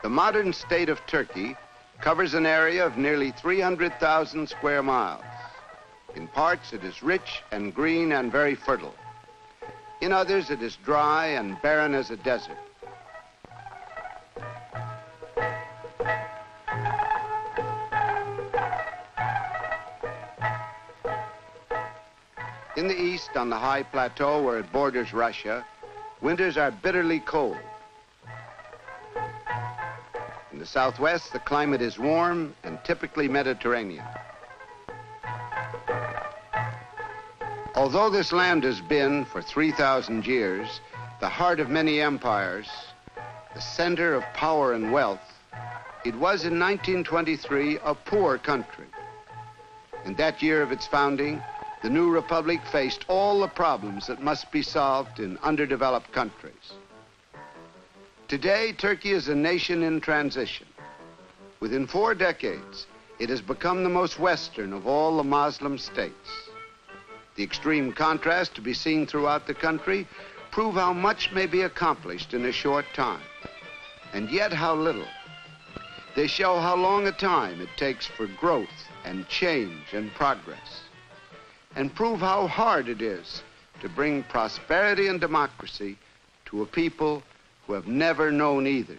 The modern state of Turkey covers an area of nearly 300,000 square miles. In parts, it is rich and green and very fertile. In others, it is dry and barren as a desert. In the east, on the high plateau where it borders Russia, winters are bitterly cold. In the southwest, the climate is warm and typically Mediterranean. Although this land has been, for 3,000 years, the heart of many empires, the center of power and wealth, it was in 1923 a poor country. In that year of its founding, the new republic faced all the problems that must be solved in underdeveloped countries. Today, Turkey is a nation in transition. Within 4 decades, it has become the most Western of all the Muslim states. The extreme contrast to be seen throughout the country prove how much may be accomplished in a short time, and yet how little. They show how long a time it takes for growth and change and progress, and prove how hard it is to bring prosperity and democracy to a people who have never known either.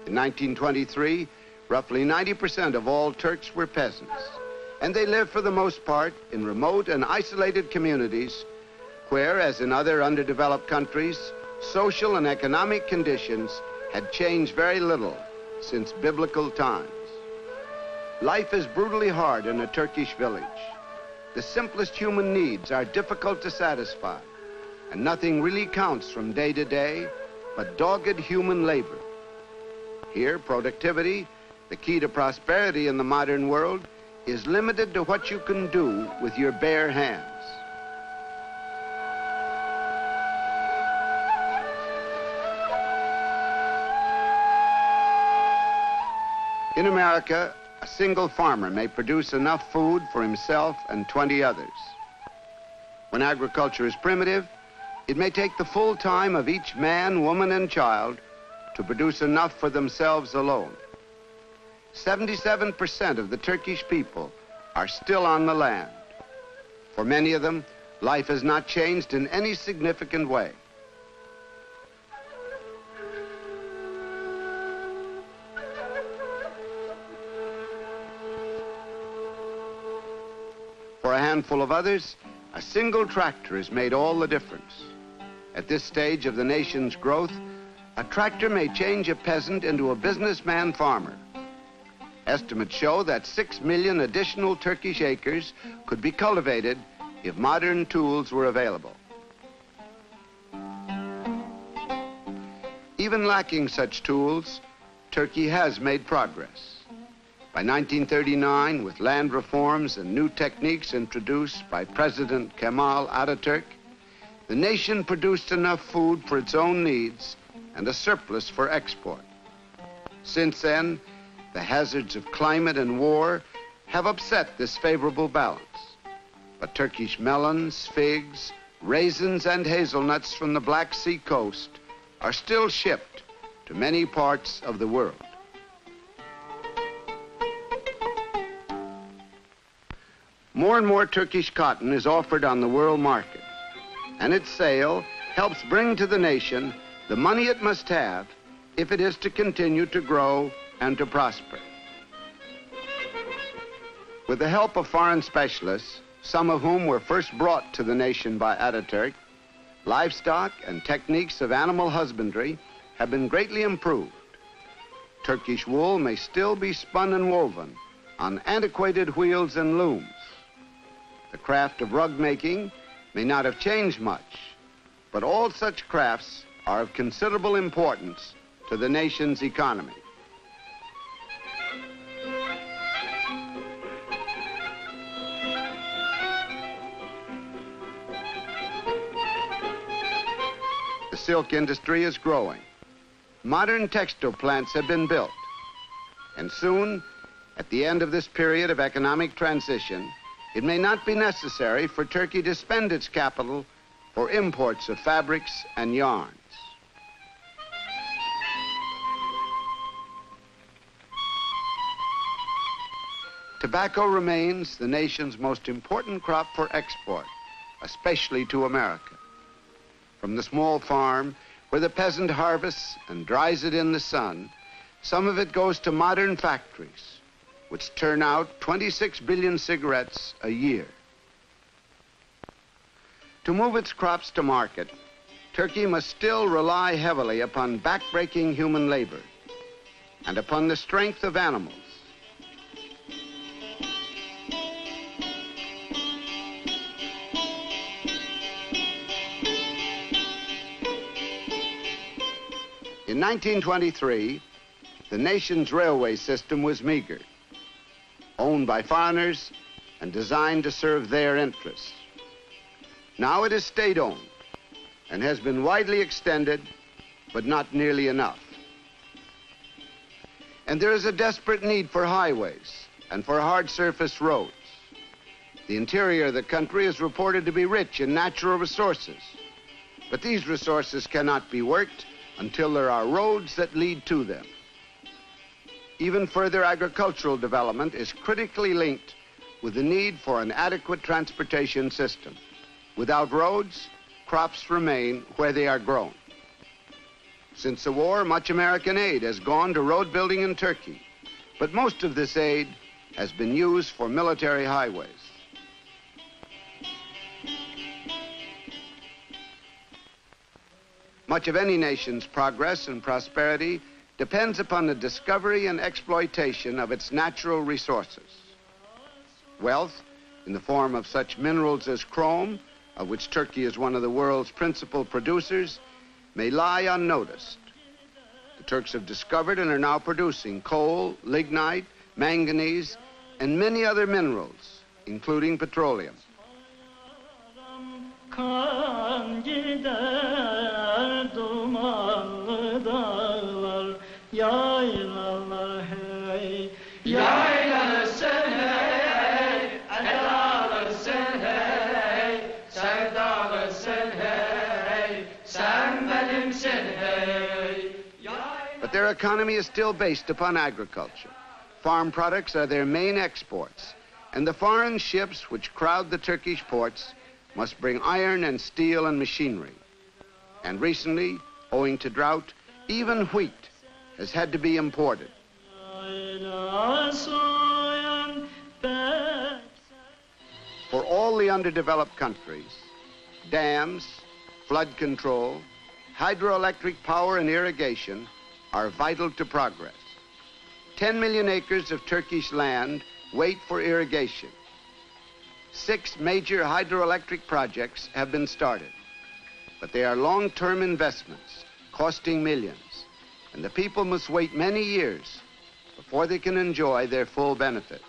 In 1923, roughly 90% of all Turks were peasants, and they lived for the most part in remote and isolated communities where, as in other underdeveloped countries, social and economic conditions had changed very little since biblical times. Life is brutally hard in a Turkish village. The simplest human needs are difficult to satisfy, and nothing really counts from day to day but dogged human labor. Here, productivity, the key to prosperity in the modern world, is limited to what you can do with your bare hands. In America, a single farmer may produce enough food for himself and 20 others. When agriculture is primitive, it may take the full time of each man, woman, and child to produce enough for themselves alone. 77% of the Turkish people are still on the land. For many of them, life has not changed in any significant way. For a handful of others, a single tractor has made all the difference. At this stage of the nation's growth, a tractor may change a peasant into a businessman farmer. Estimates show that 6 million additional Turkish acres could be cultivated if modern tools were available. Even lacking such tools, Turkey has made progress. By 1939, with land reforms and new techniques introduced by President Kemal Atatürk, the nation produced enough food for its own needs and a surplus for export. Since then, the hazards of climate and war have upset this favorable balance. But Turkish melons, figs, raisins, and hazelnuts from the Black Sea coast are still shipped to many parts of the world. More and more Turkish cotton is offered on the world market, and its sale helps bring to the nation the money it must have if it is to continue to grow and to prosper. With the help of foreign specialists, some of whom were first brought to the nation by Ataturk, livestock and techniques of animal husbandry have been greatly improved. Turkish wool may still be spun and woven on antiquated wheels and looms. The craft of rug making may not have changed much, but all such crafts are of considerable importance to the nation's economy. The silk industry is growing. Modern textile plants have been built. And soon, at the end of this period of economic transition, it may not be necessary for Turkey to spend its capital for imports of fabrics and yarns. Tobacco remains the nation's most important crop for export, especially to America. From the small farm where the peasant harvests and dries it in the sun, some of it goes to modern factories, which turn out 26 billion cigarettes a year. To move its crops to market, Turkey must still rely heavily upon backbreaking human labor and upon the strength of animals. In 1923, the nation's railway system was meager, owned by foreigners and designed to serve their interests. Now it is state-owned and has been widely extended, but not nearly enough. And there is a desperate need for highways and for hard surface roads. The interior of the country is reported to be rich in natural resources, but these resources cannot be worked until there are roads that lead to them. Even further agricultural development is critically linked with the need for an adequate transportation system. Without roads, crops remain where they are grown. Since the war, much American aid has gone to road building in Turkey, but most of this aid has been used for military highways. Much of any nation's progress and prosperity depends upon the discovery and exploitation of its natural resources. Wealth, in the form of such minerals as chrome, of which Turkey is one of the world's principal producers, may lie unnoticed. The Turks have discovered and are now producing coal, lignite, manganese, and many other minerals, including petroleum. Kan gider dumanlı dağlar, yaylalar hey, yaylasın hey, edalısın hey, sevdalısın hey, sen benimsin hey. But their economy is still based upon agriculture. Farm products are their main exports, and the foreign ships which crowd the Turkish ports must bring iron and steel and machinery. And recently, owing to drought, even wheat has had to be imported. For all the underdeveloped countries, dams, flood control, hydroelectric power and irrigation are vital to progress. 10 million acres of Turkish land wait for irrigation. 6 major hydroelectric projects have been started, but they are long-term investments costing millions, and the people must wait many years before they can enjoy their full benefits.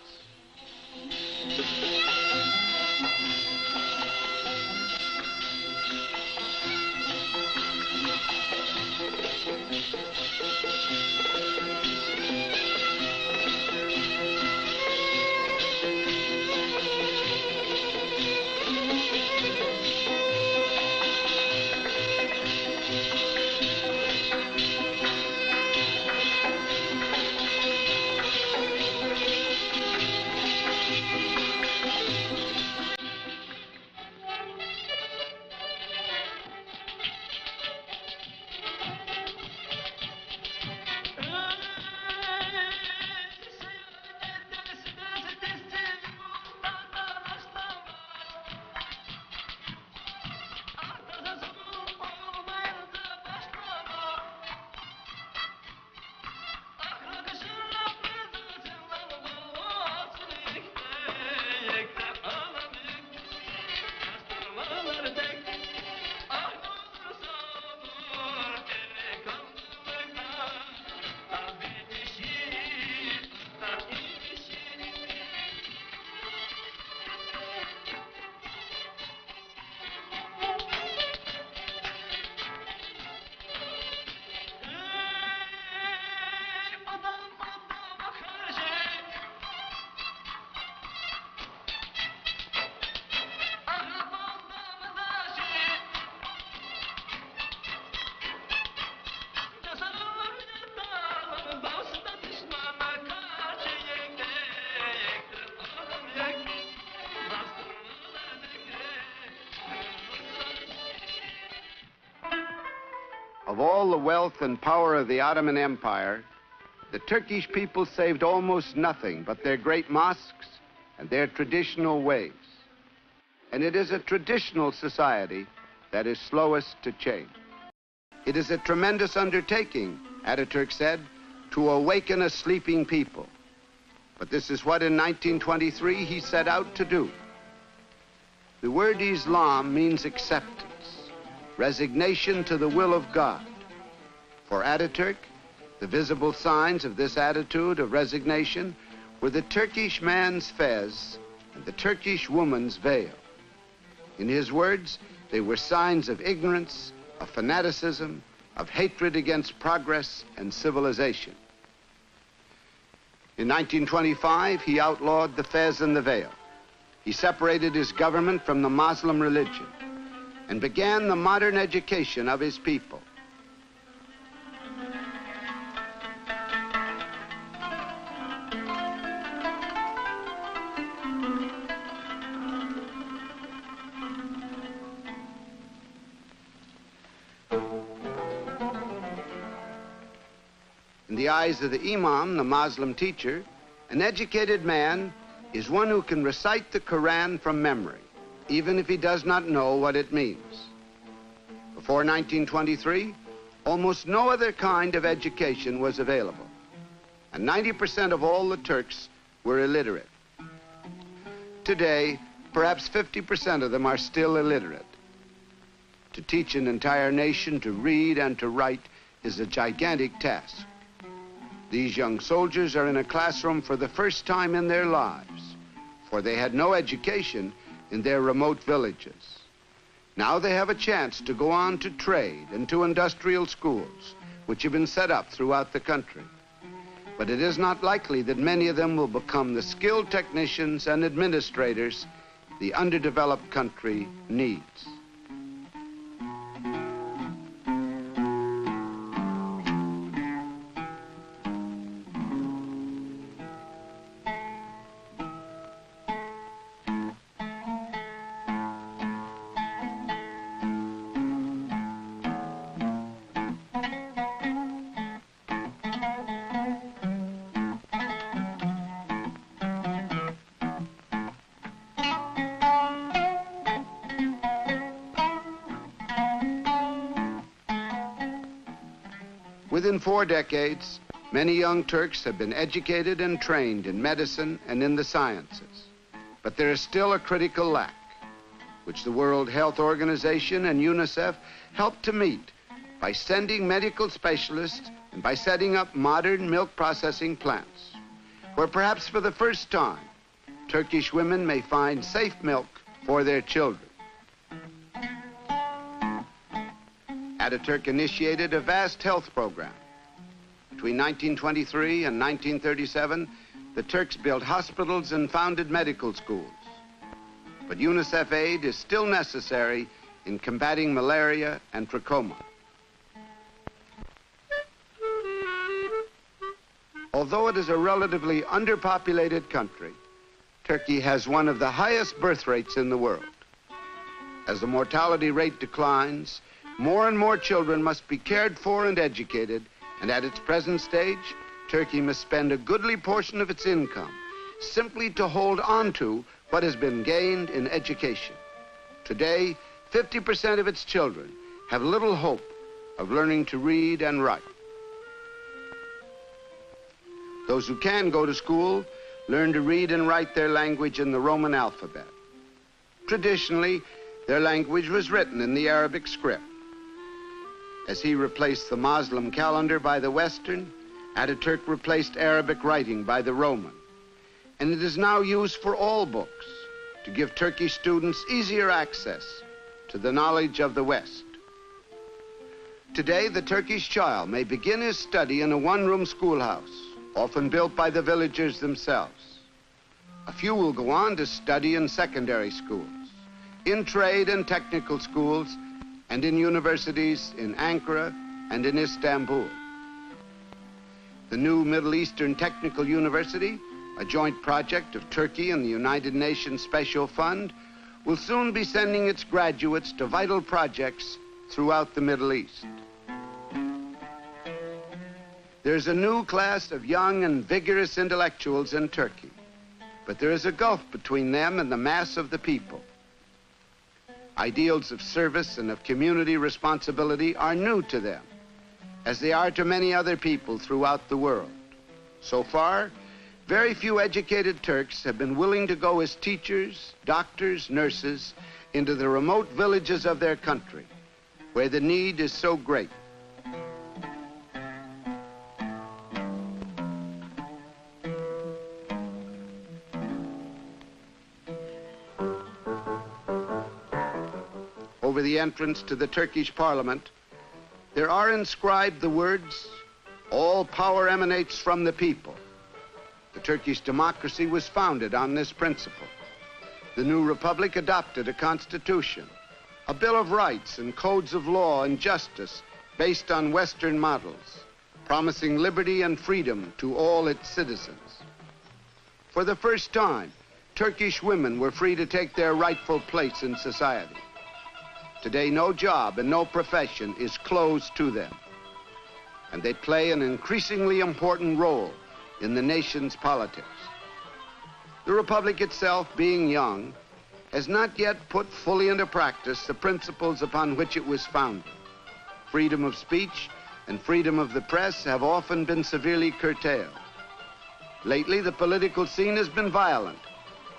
Of all the wealth and power of the Ottoman Empire, the Turkish people saved almost nothing but their great mosques and their traditional ways. And it is a traditional society that is slowest to change. It is a tremendous undertaking, Ataturk said, to awaken a sleeping people. But this is what in 1923 he set out to do. The word Islam means acceptance, resignation to the will of God. For Ataturk, the visible signs of this attitude of resignation were the Turkish man's fez and the Turkish woman's veil. In his words, they were signs of ignorance, of fanaticism, of hatred against progress and civilization. In 1925, he outlawed the fez and the veil. He separated his government from the Muslim religion and began the modern education of his people. In the eyes of the Imam, the Muslim teacher, an educated man is one who can recite the Quran from memory, even if he does not know what it means. Before 1923, almost no other kind of education was available, and 90% of all the Turks were illiterate. Today, perhaps 50% of them are still illiterate. To teach an entire nation to read and to write is a gigantic task. These young soldiers are in a classroom for the first time in their lives, for they had no education in their remote villages. Now they have a chance to go on to trade and to industrial schools, which have been set up throughout the country. But it is not likely that many of them will become the skilled technicians and administrators the underdeveloped country needs. Within 4 decades, many young Turks have been educated and trained in medicine and in the sciences. But there is still a critical lack, which the World Health Organization and UNICEF helped to meet by sending medical specialists and by setting up modern milk processing plants, where perhaps for the first time, Turkish women may find safe milk for their children. Ataturk initiated a vast health program. Between 1923 and 1937, the Turks built hospitals and founded medical schools. But UNICEF aid is still necessary in combating malaria and trachoma. Although it is a relatively underpopulated country, Turkey has one of the highest birth rates in the world. As the mortality rate declines, more and more children must be cared for and educated, and at its present stage, Turkey must spend a goodly portion of its income simply to hold on to what has been gained in education. Today, 50% of its children have little hope of learning to read and write. Those who can go to school learn to read and write their language in the Roman alphabet. Traditionally, their language was written in the Arabic script. As he replaced the Muslim calendar by the Western, Ataturk replaced Arabic writing by the Roman. And it is now used for all books to give Turkish students easier access to the knowledge of the West. Today, the Turkish child may begin his study in a one-room schoolhouse, often built by the villagers themselves. A few will go on to study in secondary schools, in trade and technical schools, and in universities in Ankara and in Istanbul. The new Middle Eastern Technical University, a joint project of Turkey and the United Nations Special Fund, will soon be sending its graduates to vital projects throughout the Middle East. There's a new class of young and vigorous intellectuals in Turkey, but there is a gulf between them and the mass of the people. Ideals of service and of community responsibility are new to them, as they are to many other people throughout the world. So far, very few educated Turks have been willing to go as teachers, doctors, nurses into the remote villages of their country, where the need is so great. Over the entrance to the Turkish parliament, there are inscribed the words, "All power emanates from the people." The Turkish democracy was founded on this principle. The new republic adopted a constitution, a Bill of Rights and codes of law and justice based on Western models, promising liberty and freedom to all its citizens. For the first time, Turkish women were free to take their rightful place in society. Today, no job and no profession is closed to them, and they play an increasingly important role in the nation's politics. The republic itself, being young, has not yet put fully into practice the principles upon which it was founded. Freedom of speech and freedom of the press have often been severely curtailed. Lately, the political scene has been violent,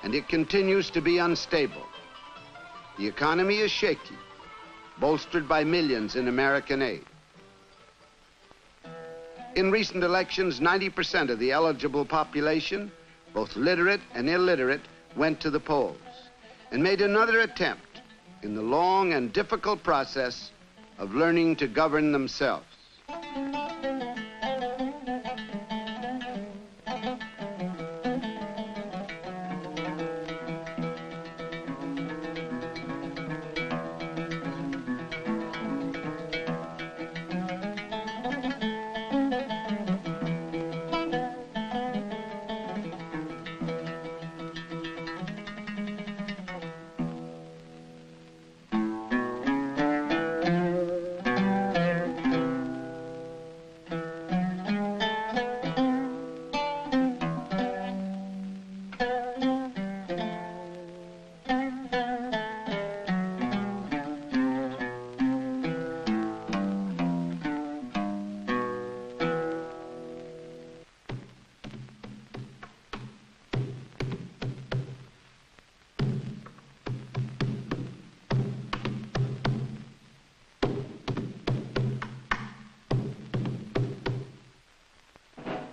and it continues to be unstable. The economy is shaky, bolstered by millions in American aid. In recent elections, 90% of the eligible population, both literate and illiterate, went to the polls and made another attempt in the long and difficult process of learning to govern themselves.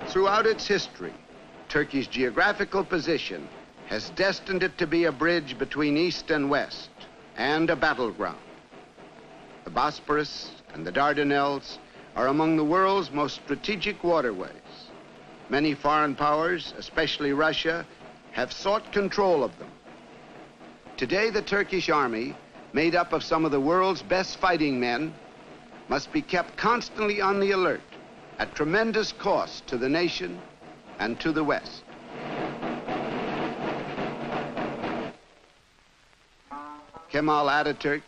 Throughout its history, Turkey's geographical position has destined it to be a bridge between East and West and a battleground. The Bosporus and the Dardanelles are among the world's most strategic waterways. Many foreign powers, especially Russia, have sought control of them. Today, the Turkish army, made up of some of the world's best fighting men, must be kept constantly on the alert at tremendous cost to the nation and to the West. Kemal Ataturk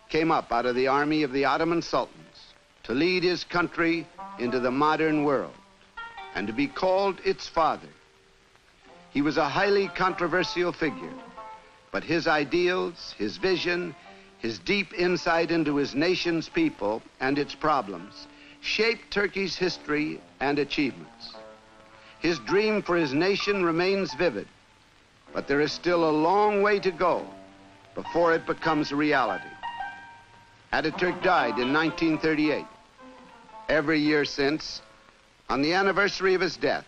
came up out of the army of the Ottoman sultans to lead his country into the modern world and to be called its father. He was a highly controversial figure, but his ideals, his vision, his deep insight into his nation's people and its problems shaped Turkey's history and achievements. His dream for his nation remains vivid, but there is still a long way to go before it becomes a reality. Ataturk died in 1938. Every year since, on the anniversary of his death,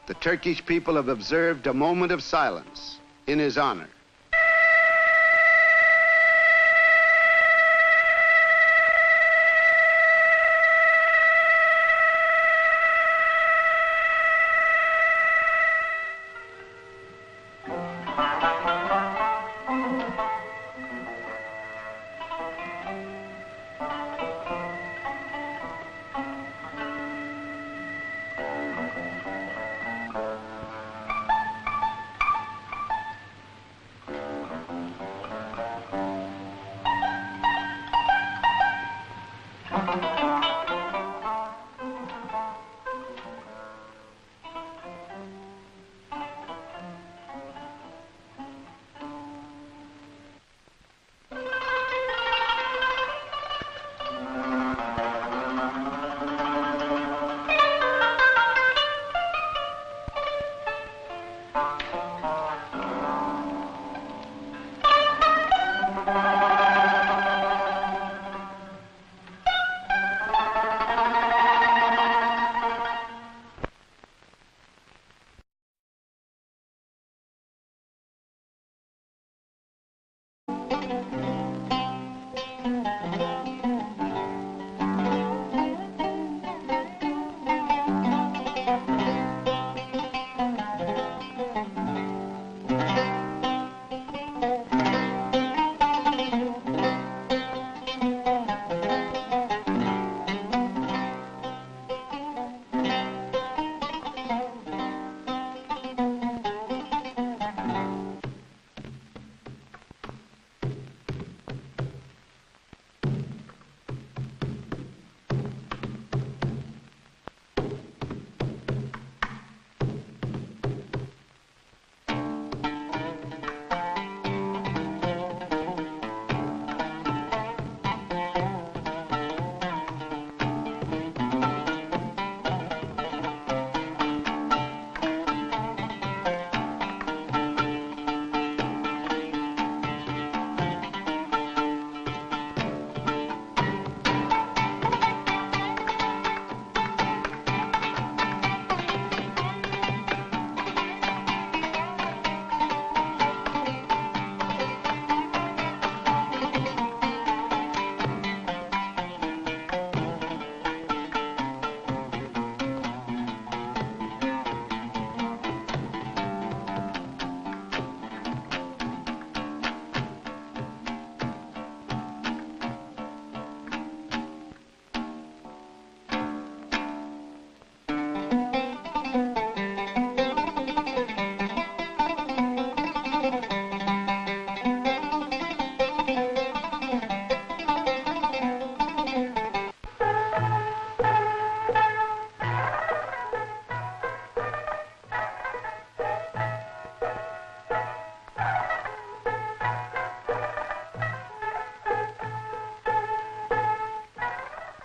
the Turkish people have observed a moment of silence in his honor.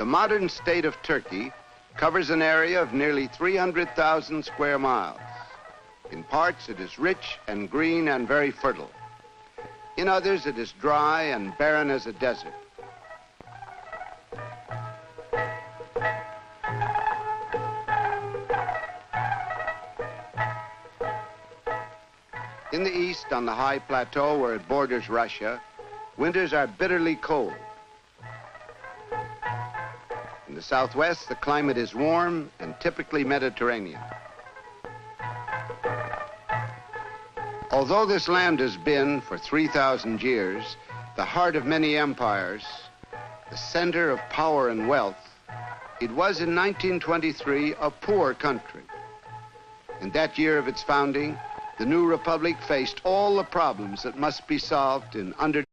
The modern state of Turkey covers an area of nearly 300,000 square miles. In parts, it is rich and green and very fertile. In others, it is dry and barren as a desert. In the east, on the high plateau where it borders Russia, winters are bitterly cold. In the southwest, the climate is warm and typically Mediterranean. Although this land has been, for 3,000 years, the heart of many empires, the center of power and wealth, it was in 1923 a poor country. In that year of its founding, the new republic faced all the problems that must be solved in under